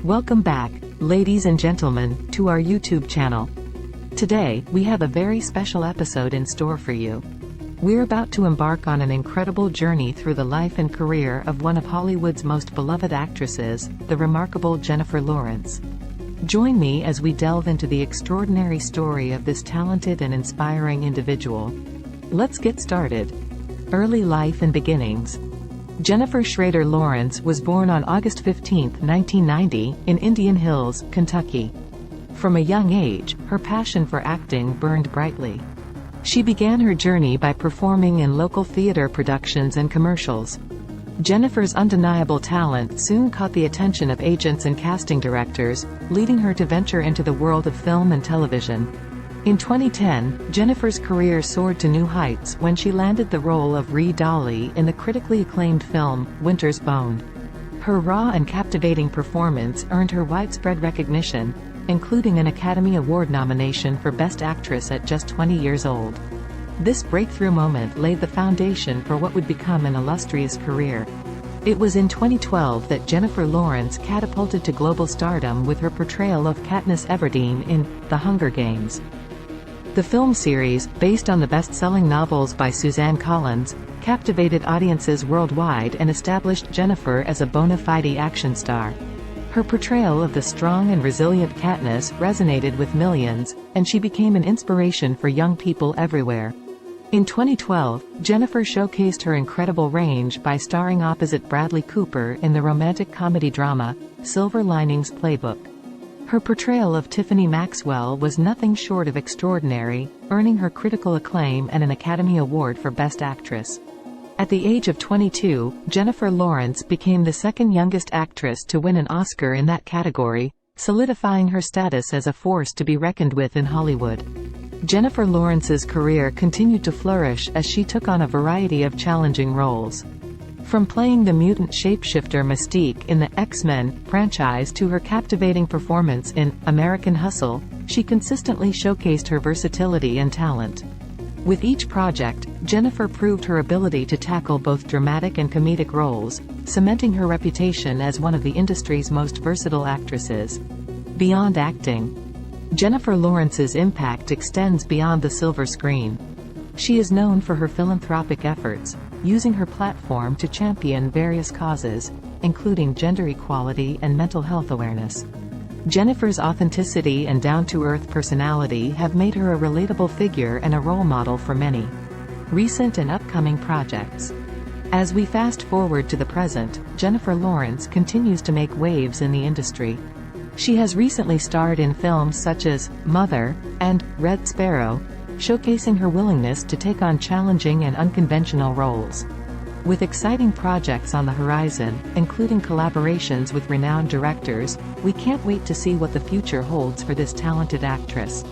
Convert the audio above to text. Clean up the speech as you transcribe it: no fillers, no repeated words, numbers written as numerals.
Welcome back, ladies and gentlemen, to our YouTube channel. Today, we have a very special episode in store for you. We're about to embark on an incredible journey through the life and career of one of Hollywood's most beloved actresses, the remarkable Jennifer Lawrence. Join me as we delve into the extraordinary story of this talented and inspiring individual. Let's get started. Early life and beginnings. Jennifer Schrader Lawrence was born on August 15, 1990, in Indian Hills, Kentucky. From a young age, her passion for acting burned brightly. She began her journey by performing in local theater productions and commercials. Jennifer's undeniable talent soon caught the attention of agents and casting directors, leading her to venture into the world of film and television. In 2010, Jennifer's career soared to new heights when she landed the role of Ree Dolly in the critically acclaimed film, Winter's Bone. Her raw and captivating performance earned her widespread recognition, including an Academy Award nomination for Best Actress at just 20 years old. This breakthrough moment laid the foundation for what would become an illustrious career. It was in 2012 that Jennifer Lawrence catapulted to global stardom with her portrayal of Katniss Everdeen in The Hunger Games. The film series, based on the best-selling novels by Suzanne Collins, captivated audiences worldwide and established Jennifer as a bona fide action star. Her portrayal of the strong and resilient Katniss resonated with millions, and she became an inspiration for young people everywhere. In 2012, Jennifer showcased her incredible range by starring opposite Bradley Cooper in the romantic comedy drama, Silver Linings Playbook. Her portrayal of Tiffany Maxwell was nothing short of extraordinary, earning her critical acclaim and an Academy Award for Best Actress. At the age of 22, Jennifer Lawrence became the second youngest actress to win an Oscar in that category, solidifying her status as a force to be reckoned with in Hollywood. Jennifer Lawrence's career continued to flourish as she took on a variety of challenging roles. From playing the mutant shapeshifter Mystique in the X-Men franchise to her captivating performance in American Hustle, she consistently showcased her versatility and talent. With each project, Jennifer proved her ability to tackle both dramatic and comedic roles, cementing her reputation as one of the industry's most versatile actresses. Beyond acting, Jennifer Lawrence's impact extends beyond the silver screen. She is known for her philanthropic efforts, using her platform to champion various causes, including gender equality and mental health awareness. Jennifer's authenticity and down-to-earth personality have made her a relatable figure and a role model for many. Recent and upcoming projects. As we fast forward to the present, Jennifer Lawrence continues to make waves in the industry. She has recently starred in films such as Mother and Red Sparrow, showcasing her willingness to take on challenging and unconventional roles. With exciting projects on the horizon, including collaborations with renowned directors, we can't wait to see what the future holds for this talented actress.